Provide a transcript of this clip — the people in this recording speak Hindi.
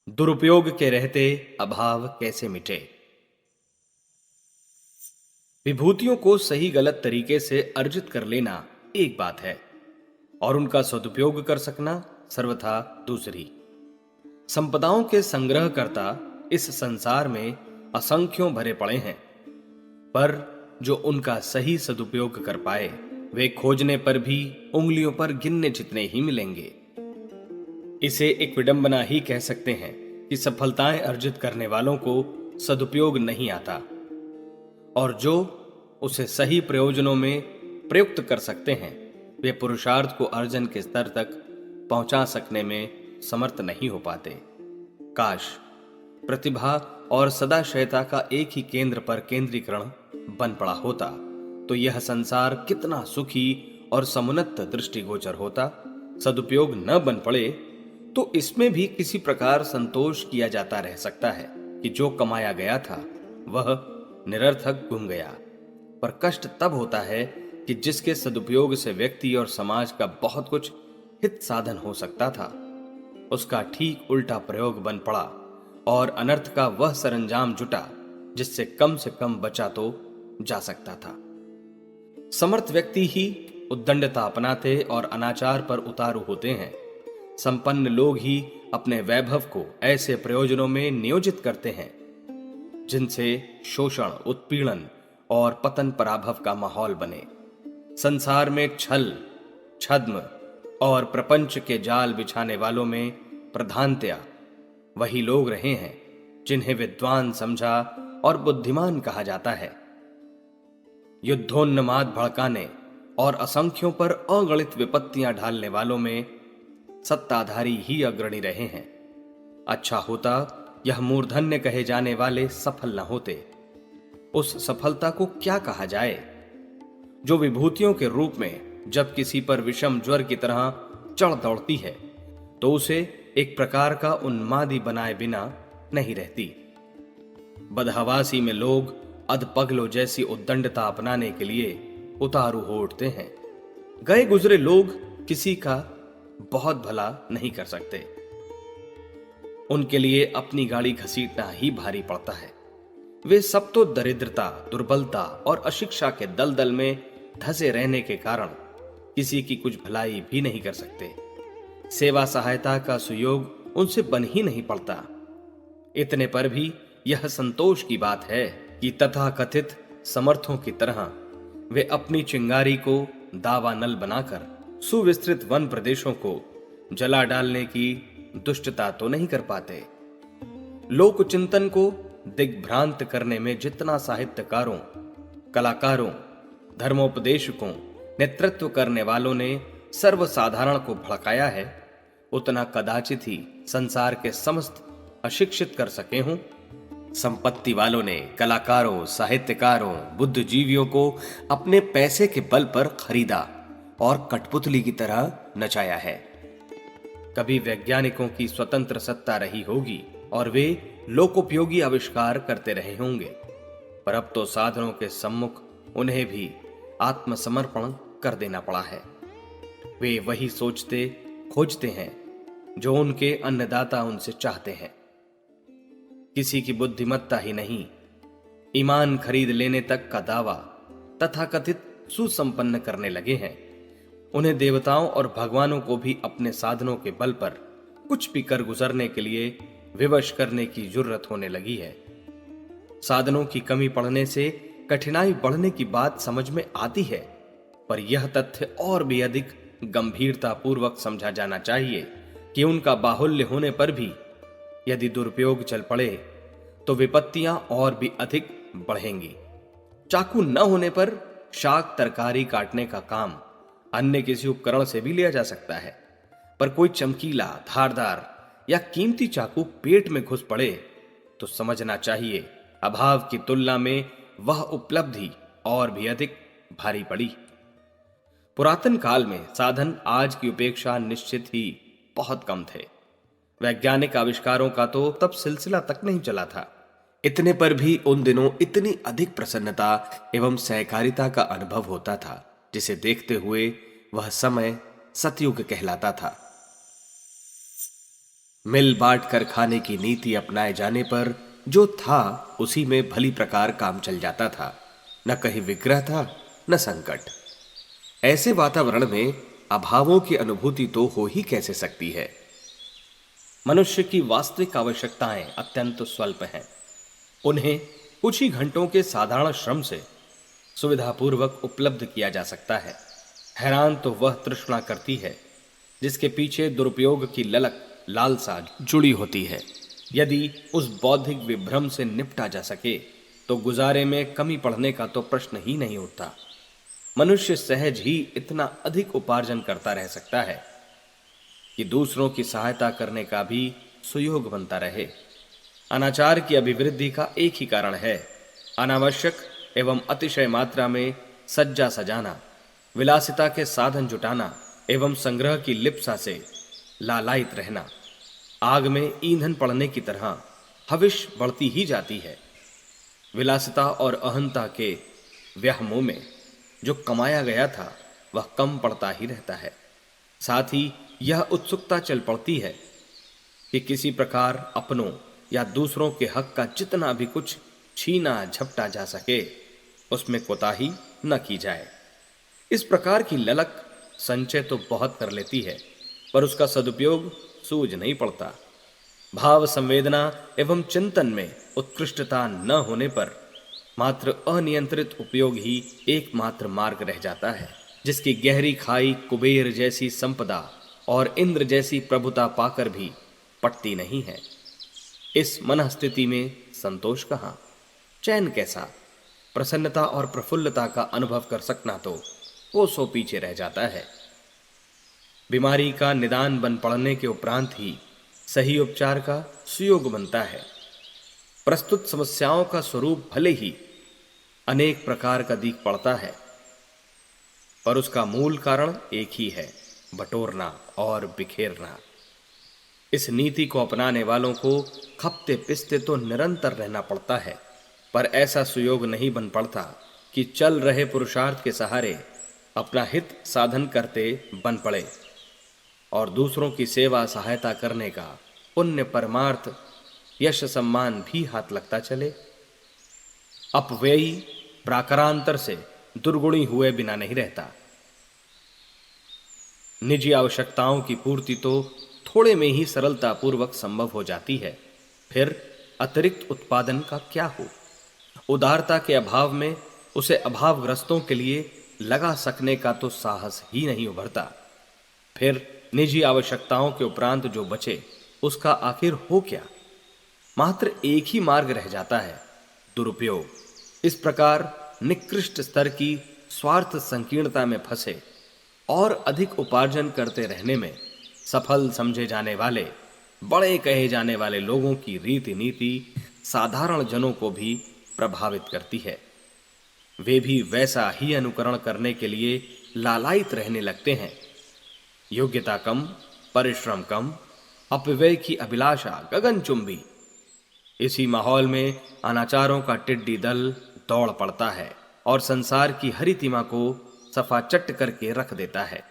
दुरुपयोग के रहते अभाव कैसे मिटे। विभूतियों को सही गलत तरीके से अर्जित कर लेना एक बात है और उनका सदुपयोग कर सकना सर्वथा दूसरी। संपदाओं के संग्रहकर्ता इस संसार में असंख्यों भरे पड़े हैं, पर जो उनका सही सदुपयोग कर पाए वे खोजने पर भी उंगलियों पर गिनने जितने ही मिलेंगे। इसे एक विडंबना ही कह सकते हैं कि सफलताएं अर्जित करने वालों को सदुपयोग नहीं आता और जो उसे सही प्रयोजनों में प्रयुक्त कर सकते हैं वे पुरुषार्थ को अर्जन के स्तर तक पहुंचा सकने में समर्थ नहीं हो पाते। काश प्रतिभा और सदाशयता का एक ही केंद्र पर केंद्रीकरण बन पड़ा होता तो यह संसार कितना सुखी और समुन्नत दृष्टिगोचर होता। सदुपयोग न बन पड़े तो इसमें भी किसी प्रकार संतोष किया जाता रह सकता है कि जो कमाया गया था वह निरर्थक गुम गया। पर कष्ट तब होता है कि जिसके सदुपयोग से व्यक्ति और समाज का बहुत कुछ हित साधन हो सकता था उसका ठीक उल्टा प्रयोग बन पड़ा और अनर्थ का वह सरंजाम जुटा जिससे से कम बचा तो जा सकता था। समर्थ व्यक्ति ही उद्दंडता अपनाते और अनाचार पर उतारू होते हैं। संपन्न लोग ही अपने वैभव को ऐसे प्रयोजनों में नियोजित करते हैं जिनसे शोषण, उत्पीड़न और पतन पराभव का माहौल बने। संसार में छल, छद्म और प्रपंच के जाल बिछाने वालों में प्रधानतया वही लोग रहे हैं जिन्हें विद्वान समझा और बुद्धिमान कहा जाता है। युद्धोन्माद भड़काने और असंख्यों पर अगणित विपत्तियां ढालने वालों में सत्ताधारी ही अग्रणी रहे हैं। अच्छा होता यह मूर्धन्य कहे जाने वाले सफल न होते। उस सफलता को क्या कहा जाए जो विभूतियों के रूप में जब किसी पर विषम ज्वर की तरह चढ़ दौड़ती है तो उसे एक प्रकार का उन्मादी बनाए बिना नहीं रहती। बदहवासी में लोग अधपगलों जैसी उद्दंडता अपनाने के लिए उतारू हो उठते हैं। गए गुजरे लोग किसी का बहुत भला नहीं कर सकते। उनके लिए अपनी गाड़ी घसीटना ही भारी पड़ता है। वे सब तो दरिद्रता, दुर्बलता और अशिक्षा के दलदल में धंसे रहने के कारण किसी की कुछ भलाई भी नहीं कर सकते। सेवा सहायता का सुयोग उनसे बन ही नहीं पड़ता। इतने पर भी यह संतोष की बात है कि तथाकथित समर्थों की तरह वे अपनी चिंगारी को दावानल बनाकर सुविस्तृत वन प्रदेशों को जला डालने की दुष्टता तो नहीं कर पाते। लोक चिंतन को दिग्भ्रांत करने में जितना साहित्यकारों, कलाकारों, धर्मोपदेशकों, नेतृत्व करने वालों ने सर्वसाधारण को भड़काया है उतना कदाचित ही संसार के समस्त अशिक्षित कर सके हों। संपत्ति वालों ने कलाकारों, साहित्यकारों, बुद्धिजीवियों को अपने पैसे के बल पर खरीदा और कठपुतली की तरह नचाया है। कभी वैज्ञानिकों की स्वतंत्र सत्ता रही होगी और वे लोकोपयोगी आविष्कार करते रहे होंगे, पर अब तो साधनों के सम्मुख उन्हें भी आत्मसमर्पण कर देना पड़ा है। वे वही सोचते खोजते हैं जो उनके अन्नदाता उनसे चाहते हैं। किसी की बुद्धिमत्ता ही नहीं, ईमान खरीद लेने तक का दावा तथाकथित सुसंपन्न करने लगे हैं। उन्हें देवताओं और भगवानों को भी अपने साधनों के बल पर कुछ भी कर गुजरने के लिए विवश करने की जरूरत होने लगी है। साधनों की कमी पड़ने से कठिनाई बढ़ने की बात समझ में आती है, पर यह तथ्य और भी अधिक गंभीरता पूर्वक समझा जाना चाहिए कि उनका बाहुल्य होने पर भी यदि दुरुपयोग चल पड़े तो विपत्तियां और भी अधिक बढ़ेंगी। चाकू न होने पर शाक तरकारी काटने का काम अन्य किसी उपकरण से भी लिया जा सकता है, पर कोई चमकीला, धारदार या कीमती चाकू पेट में घुस पड़े तो समझना चाहिए अभाव की तुलना में वह उपलब्धि और भी अधिक भारी पड़ी। पुरातन काल में साधन आज की उपेक्षा निश्चित ही बहुत कम थे। वैज्ञानिक आविष्कारों का तो तब सिलसिला तक नहीं चला था। इतने पर भी उन दिनों इतनी अधिक प्रसन्नता एवं सहकारिता का अनुभव होता था जिसे देखते हुए वह समय सतयुग कहलाता था। मिल बांट कर खाने की नीति अपनाए जाने पर जो था उसी में भली प्रकार काम चल जाता था। न कहीं विग्रह था, न संकट। ऐसे वातावरण में अभावों की अनुभूति तो हो ही कैसे सकती है। मनुष्य की वास्तविक आवश्यकताएं अत्यंत स्वल्प हैं। उन्हें कुछ ही घंटों के साधारण श्रम से सुविधापूर्वक उपलब्ध किया जा सकता है। हैरान तो वह तृष्णा करती है जिसके पीछे दुरुपयोग की ललक लालसा जुड़ी होती है। यदि उस बौद्धिक विभ्रम से निपटा जा सके तो गुजारे में कमी पड़ने का तो प्रश्न ही नहीं उठता। मनुष्य सहज ही इतना अधिक उपार्जन करता रह सकता है कि दूसरों की सहायता करने का भी सुयोग बनता रहे। अनाचार की अभिवृद्धि का एक ही कारण है अनावश्यक एवं अतिशय मात्रा में सज्जा सजाना, विलासिता के साधन जुटाना एवं संग्रह की लिप्सा से लालायित रहना। आग में ईंधन पड़ने की तरह हविष बढ़ती ही जाती है। विलासिता और अहंता के व्यामोह में जो कमाया गया था वह कम पड़ता ही रहता है। साथ ही यह उत्सुकता चल पड़ती है कि किसी प्रकार अपनों या दूसरों के हक का जितना भी कुछ छीना झपटा जा सके उसमें कोताही न की जाए। इस प्रकार की ललक संचय तो बहुत कर लेती है पर उसका सदुपयोग सूझ नहीं पड़ता। भाव संवेदना एवं चिंतन में उत्कृष्टता न होने पर मात्र अनियंत्रित उपयोग ही एकमात्र मार्ग रह जाता है, जिसकी गहरी खाई कुबेर जैसी संपदा और इंद्र जैसी प्रभुता पाकर भी पटती नहीं है। इस मन स्थिति में संतोष कहाँ, चैन कैसा, प्रसन्नता और प्रफुल्लता का अनुभव कर सकना तो वो सो पीछे रह जाता है। बीमारी का निदान बन पड़ने के उपरांत ही सही उपचार का सुयोग बनता है। प्रस्तुत समस्याओं का स्वरूप भले ही अनेक प्रकार का दिख पड़ता है पर उसका मूल कारण एक ही है, बटोरना और बिखेरना। इस नीति को अपनाने वालों को खपते पिसते तो निरंतर रहना पड़ता है पर ऐसा सुयोग नहीं बन पड़ता कि चल रहे पुरुषार्थ के सहारे अपना हित साधन करते बन पड़े और दूसरों की सेवा सहायता करने का पुण्य परमार्थ यश सम्मान भी हाथ लगता चले। अपव्ययी प्राकारांतर से दुर्गुणी हुए बिना नहीं रहता। निजी आवश्यकताओं की पूर्ति तो थोड़े में ही सरलता पूर्वक संभव हो जाती है, फिर अतिरिक्त उत्पादन का क्या हो। उदारता के अभाव में उसे अभावग्रस्तों के लिए लगा सकने का तो साहस ही नहीं उभरता। फिर निजी आवश्यकताओं के उपरांत जो बचे उसका आखिर हो क्या। मात्र एक ही मार्ग रह जाता है, दुरुपयोग। इस प्रकार निकृष्ट स्तर की स्वार्थ संकीर्णता में फंसे और अधिक उपार्जन करते रहने में सफल समझे जाने वाले, बड़े कहे जाने वाले लोगों की रीति नीति साधारण जनों को भी प्रभावित करती है। वे भी वैसा ही अनुकरण करने के लिए लालायित रहने लगते हैं। योग्यता कम, परिश्रम कम, अपव्यय की अभिलाषा गगनचुंबी। इसी माहौल में अनाचारों का टिड्डी दल दौड़ पड़ता है और संसार की हरितिमा को सफा चट करके रख देता है।